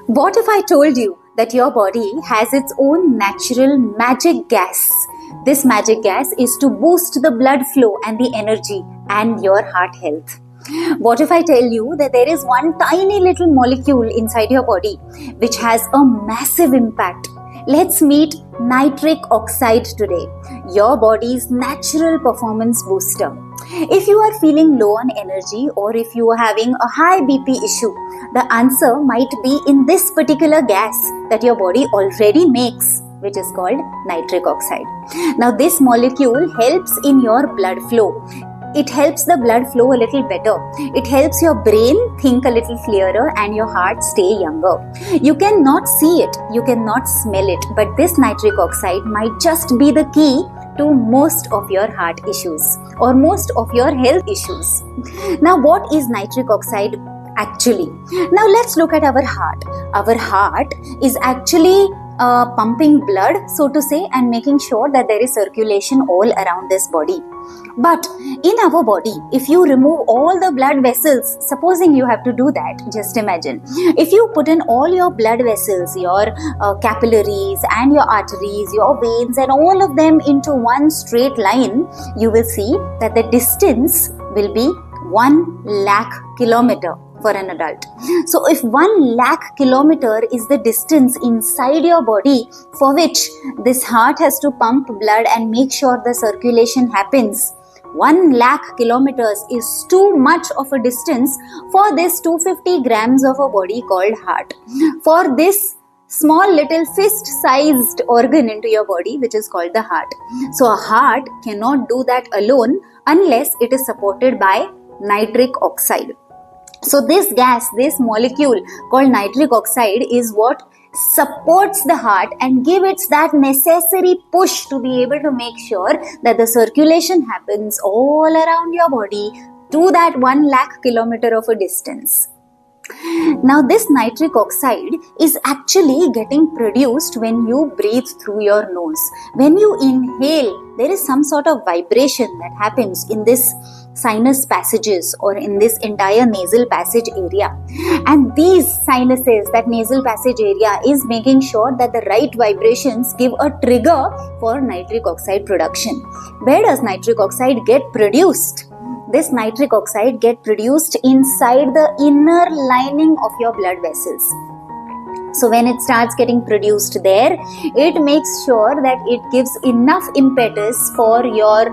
What if I told you that your body has its own natural magic gas? This magic gas is to boost the blood flow and the energy and your heart health. What if I tell you that there is one tiny little molecule inside your body which has a massive impact? Let's meet nitric oxide today, your body's natural performance booster. If you are feeling low on energy or if you are having a high BP issue, the answer might be in this particular gas that your body already makes, which is called nitric oxide. Now, this molecule helps in your blood flow. It helps the blood flow a little better. It helps your brain think a little clearer and your heart stay younger. You cannot see it, you cannot smell it, but this nitric oxide might just be the key to most of your heart issues or most of your health issues. Now, what is nitric oxide actually? Now, let's look at our heart. Our heart is actually pumping blood, so to say, and making sure that there is circulation all around this body. But in our body, if you remove all the blood vessels, supposing you have to do that, just imagine. If you put in all your blood vessels, your capillaries and your arteries, your veins and all of them into one straight line, you will see that the distance will be 1,00,000 kilometer for an adult. So if 1,00,000 kilometer is the distance inside your body for which this heart has to pump blood and make sure the circulation happens, 1,00,000 kilometers is too much of a distance for this 250 grams of a body called heart. For this small little fist-sized organ into your body, which is called the heart. So a heart cannot do that alone unless it is supported by nitric oxide. So this gas, this molecule called nitric oxide is what supports the heart and gives it that necessary push to be able to make sure that the circulation happens all around your body to that 1,00,000 kilometer of a distance. Now, this nitric oxide is actually getting produced when you breathe through your nose. When you inhale, there is some sort of vibration that happens in this sinus passages or in this entire nasal passage area. And these sinuses, that nasal passage area, is making sure that the right vibrations give a trigger for nitric oxide production. Where does nitric oxide get produced? This nitric oxide gets produced inside the inner lining of your blood vessels. So when it starts getting produced there, it makes sure that it gives enough impetus for your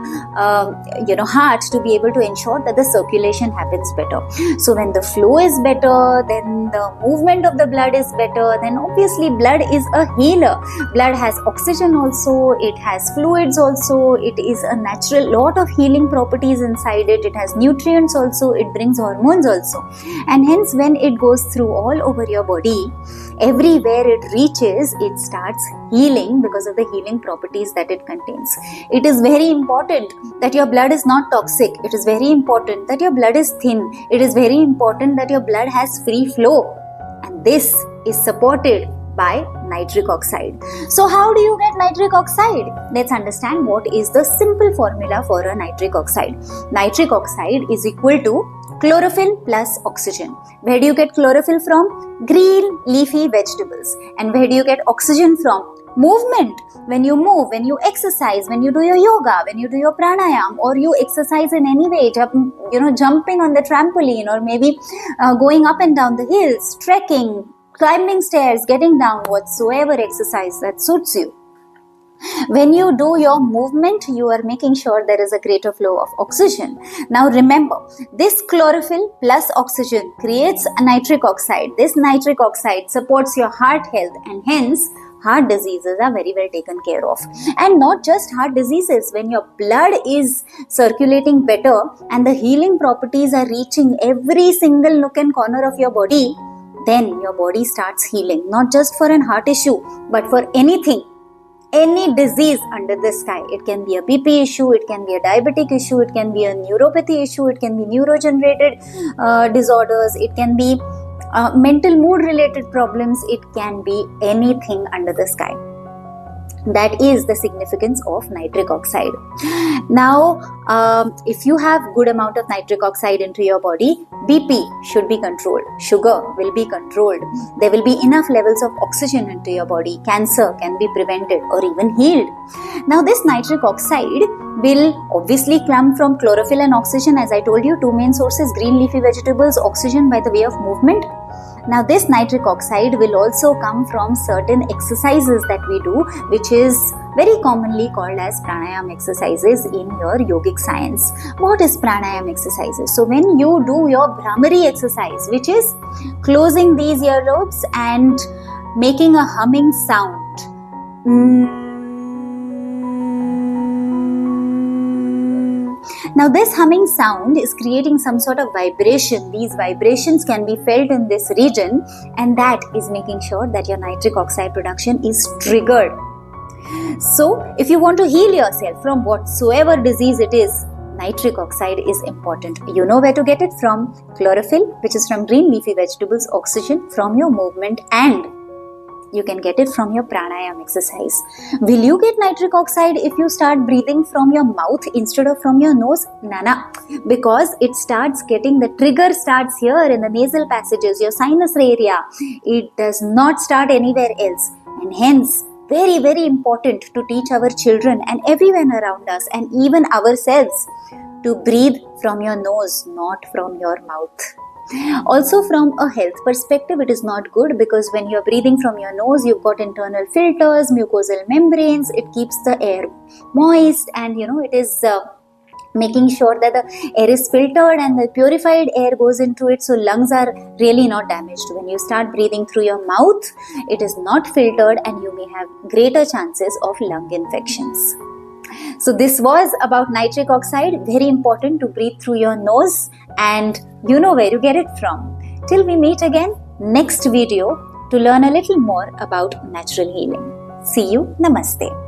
heart to be able to ensure that the circulation happens better. So when the flow is better, then the movement of the blood is better, then obviously blood is a healer. Blood has oxygen also, it has fluids also, it is a natural lot of healing properties inside it, it has nutrients also, it brings hormones also. And hence when it goes through all over your body, everywhere it reaches, it starts healing because of the healing properties that it contains. It is very important that your blood is not toxic. It is very important that your blood is thin. It is very important that your blood has free flow. And this is supported by nitric oxide. So how do you get nitric oxide? Let's understand what is the simple formula for a nitric oxide. Nitric oxide is equal to chlorophyll plus oxygen. Where do you get chlorophyll from? Green leafy vegetables. And where do you get oxygen from? Movement. When you move, when you exercise, when you do your yoga, when you do your pranayama, or you exercise in any way, jumping on the trampoline, or maybe going up and down the hills, trekking, climbing stairs, getting down, whatsoever exercise that suits you. When you do your movement, you are making sure there is a greater flow of oxygen. Now remember, this chlorophyll plus oxygen creates a nitric oxide. This nitric oxide supports your heart health, and hence heart diseases are very well taken care of. And not just heart diseases, when your blood is circulating better and the healing properties are reaching every single nook and corner of your body, then your body starts healing, not just for an heart issue, but for anything, any disease under the sky. It can be a BP issue, it can be a diabetic issue, it can be a neuropathy issue, it can be neurogenerated disorders, it can be mental mood related problems, it can be anything under the sky. That is the significance of nitric oxide. Now, if you have good amount of nitric oxide into your body, BP should be controlled, sugar will be controlled, there will be enough levels of oxygen into your body, cancer can be prevented or even healed. Now, this nitric oxide will obviously come from chlorophyll and oxygen. As I told you, two main sources, green leafy vegetables, oxygen by the way of movement. Now, this nitric oxide will also come from certain exercises that we do, which is very commonly called as pranayama exercises in your yogic science. What is pranayama exercises? So, when you do your Brahmari exercise, which is closing these earlobes and making a humming sound. Now, this humming sound is creating some sort of vibration. These vibrations can be felt in this region, and that is making sure that your nitric oxide production is triggered. So, if you want to heal yourself from whatsoever disease it is, nitric oxide is important. You know where to get it from: chlorophyll, which is from green leafy vegetables, oxygen from your movement, and you can get it from your pranayama exercise. Will you get nitric oxide if you start breathing from your mouth instead of from your nose? Nana, because it starts getting, the trigger starts here in the nasal passages, your sinus area. It does not start anywhere else, and hence very, very important to teach our children and everyone around us and even ourselves to breathe from your nose, not from your mouth. Also, from a health perspective, it is not good, because when you're breathing from your nose, you've got internal filters, mucosal membranes, it keeps the air moist, and it is making sure that the air is filtered and the purified air goes into it, so lungs are really not damaged. When you start breathing through your mouth, it is not filtered and you may have greater chances of lung infections. So this was about nitric oxide. Very important to breathe through your nose, and you know where to get it from. Till we meet again next video to learn a little more about natural healing. See you. Namaste.